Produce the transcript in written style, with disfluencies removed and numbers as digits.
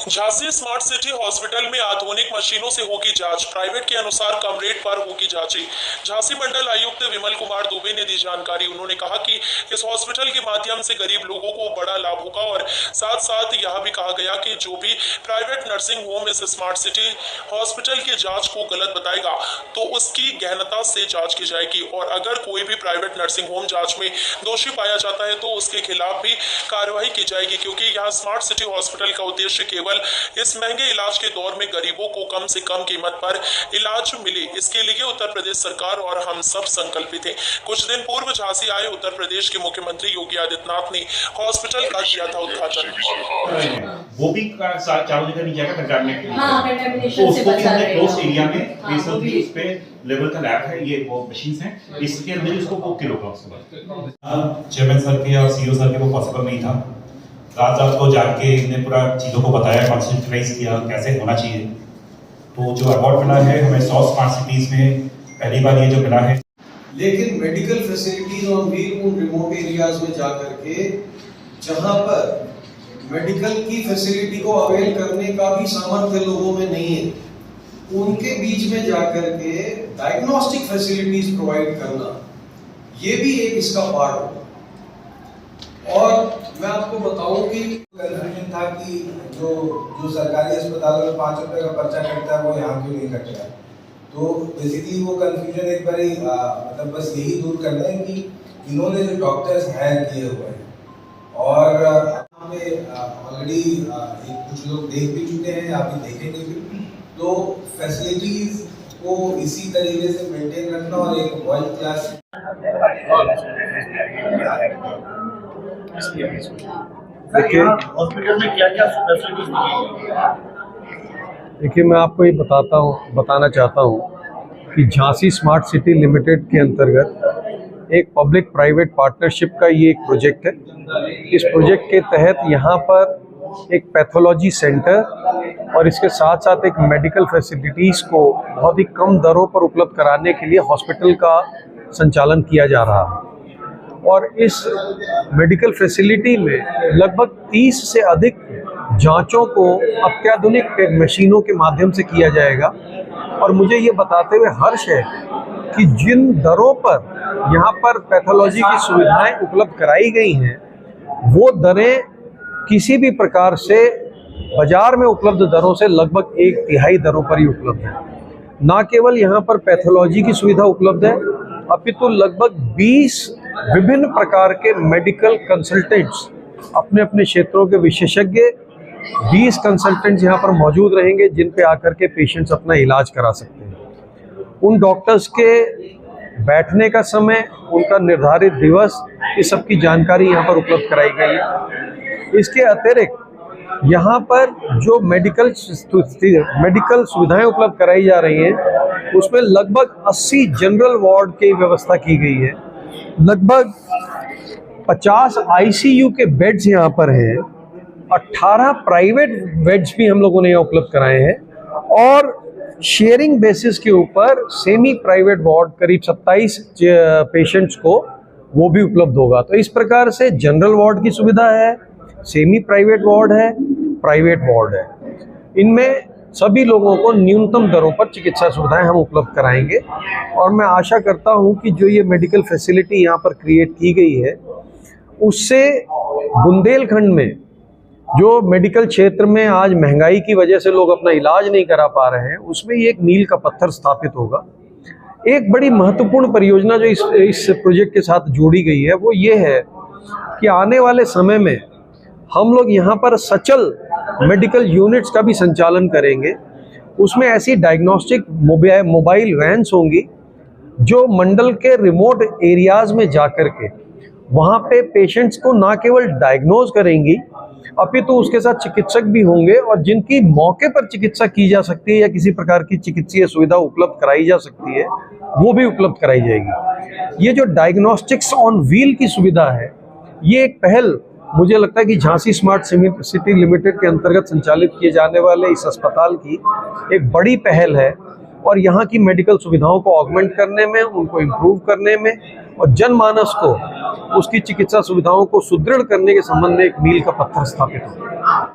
Jhansi smart city hospital में आधुनिक मशीनों से होगी जांच, प्राइवेट के अनुसार कम रेट पर होगी जांचें। झांसी मंडल आयुक्त विमल कुमार दुबे ने दी जानकारी। उन्होंने कहा कि इस हॉस्पिटल के माध्यम से गरीब लोगों को बड़ा लाभ होगा और साथ साथ यह भी कहा गया कि जो भी प्राइवेट नर्सिंग होम इस स्मार्ट सिटी हॉस्पिटल की जाँच को गलत बताएगा तो उसकी गहनता से जाँच की जाएगी और अगर कोई भी प्राइवेट नर्सिंग होम जाँच में दोषी पाया जाता है तो उसके खिलाफ भी कार्रवाई की जाएगी, क्योंकि यहाँ स्मार्ट सिटी हॉस्पिटल का उद्देश्य केवल इस महंगे इलाज के दौर में गरीबों को कम से कम कीमत पर इलाज मिले, इसके लिए उत्तर प्रदेश सरकार और हम सब संकल्पित हैं। कुछ दिन पूर्व झांसी आए उत्तर प्रदेश के मुख्यमंत्री योगी आदित्यनाथ ने हॉस्पिटल का किया था उद्घाटन। वो भी चारों जगह नहीं जाएगा कंटामिनेट, कंटामिनेशन से बचा रहे हैं। क्लोज एरिया में उस पे लेवल का लैब है, ये वो मशीन्स हैं, इसके अंदर इसको बुक के होगा। उसके बाद चेयरमैन सर के और सीईओ सर के वो पॉसिबल नहीं था। रात को जाके इन्हें पूरा चीज़ों को बताया, कॉन्सेंट्रेट किया कैसे होना चाहिए। तो जो अवार्ड मिला है हमें 100 स्मार्ट सिटीज में पहली बार ये जो मिला है। लेकिन मेडिकल फैसिलिटीज ऑन व्हील उन रिमोट एरियाज में जा करके जहां पर मेडिकल की फैसिलिटी को अवेल करने का भी सामर्थ्य लोगों में नहीं है, उनके बीच में जाकर के डायग्नोस्टिक फैसिलिटीज प्रोवाइड करना, ये भी एक इसका पार्ट होगा। और मैं आपको बताऊं कि कंफ्यूजन था कि जो सरकारी अस्पतालों में 5 रुपए का पर्चा कटता है वो यहाँ क्यों नहीं कट रहा है। तो बेसिकली वो कंफ्यूजन एक बार मतलब बस यही दूर करना है कि इन्होंने जो डॉक्टर्स हायर किए हुए हैं और हमें ऑलरेडी कुछ लोग देख भी चुके हैं, आप भी देखेंगे भी, तो फैसिलिटीज को इसी तरीके से मेंटेन रखना और एक वर्ल्ड क्लास। देखिए हॉस्पिटल में क्या-क्या फैसिलिटीज देखिए मैं आपको ये बताना चाहता हूँ कि झांसी स्मार्ट सिटी लिमिटेड के अंतर्गत एक पब्लिक प्राइवेट पार्टनरशिप का ये एक प्रोजेक्ट है। इस प्रोजेक्ट के तहत यहाँ पर एक पैथोलॉजी सेंटर और इसके साथ साथ एक मेडिकल फैसिलिटीज़ को बहुत ही कम दरों पर उपलब्ध कराने के लिए हॉस्पिटल का संचालन किया जा रहा है। और इस मेडिकल फैसिलिटी में लगभग 30 से अधिक जांचों को अत्याधुनिक मशीनों के माध्यम से किया जाएगा। और मुझे ये बताते हुए हर्ष है कि जिन दरों पर यहाँ पर पैथोलॉजी की सुविधाएं उपलब्ध कराई गई हैं, वो दरें किसी भी प्रकार से बाजार में उपलब्ध दरों से लगभग 1/3 दरों पर ही उपलब्ध है। ना केवल यहाँ पर पैथोलॉजी की सुविधा उपलब्ध है, अपितु लगभग 20 विभिन्न प्रकार के मेडिकल कंसल्टेंट्स, अपने अपने क्षेत्रों के विशेषज्ञ 20 कंसल्टेंट्स यहाँ पर मौजूद रहेंगे, जिन पे आकर के पेशेंट्स अपना इलाज करा सकते हैं। उन डॉक्टर्स के बैठने का समय, उनका निर्धारित दिवस, इस सब की जानकारी यहाँ पर उपलब्ध कराई गई है। इसके अतिरिक्त यहाँ पर जो मेडिकल सुविधाएं उपलब्ध कराई जा रही हैं, उसमें लगभग 80 जनरल वार्ड की व्यवस्था की गई है। लगभग 50 आईसीयू के बेड्स यहाँ पर हैं, 18 प्राइवेट बेड्स भी हम लोगों ने यहाँ उपलब्ध कराए हैं और शेयरिंग बेसिस के ऊपर सेमी प्राइवेट वार्ड करीब 27 पेशेंट्स को वो भी उपलब्ध होगा। तो इस प्रकार से जनरल वार्ड की सुविधा है, सेमी प्राइवेट वार्ड है, प्राइवेट वार्ड है। इनमें सभी लोगों को न्यूनतम दरों पर चिकित्सा सुविधाएं हम उपलब्ध कराएंगे। और मैं आशा करता हूं कि जो ये मेडिकल फैसिलिटी यहाँ पर क्रिएट की गई है, उससे बुंदेलखंड में जो मेडिकल क्षेत्र में आज महंगाई की वजह से लोग अपना इलाज नहीं करा पा रहे हैं, उसमें ये एक मील का पत्थर स्थापित होगा। एक बड़ी महत्वपूर्ण परियोजना जो इस प्रोजेक्ट के साथ जोड़ी गई है, वो ये है कि आने वाले समय में हम लोग यहाँ पर सचल मेडिकल यूनिट्स का भी संचालन करेंगे। उसमें ऐसी डायग्नोस्टिक मोबाइल वैन्स होंगी जो मंडल के रिमोट एरियाज में जाकर के वहाँ पे पेशेंट्स को ना केवल डायग्नोज करेंगी, अपितु उसके साथ चिकित्सक भी होंगे और जिनकी मौके पर चिकित्सा की जा सकती है या किसी प्रकार की चिकित्सीय सुविधा उपलब्ध कराई जा सकती है, वो भी उपलब्ध कराई जाएगी। ये जो डायग्नोस्टिक्स ऑन व्हील की सुविधा है, ये एक पहल मुझे लगता है कि झांसी स्मार्ट सिटी लिमिटेड के अंतर्गत संचालित किए जाने वाले इस अस्पताल की एक बड़ी पहल है और यहाँ की मेडिकल सुविधाओं को ऑगमेंट करने में, उनको इम्प्रूव करने में और जनमानस को उसकी चिकित्सा सुविधाओं को सुदृढ़ करने के संबंध में एक मील का पत्थर स्थापित हो।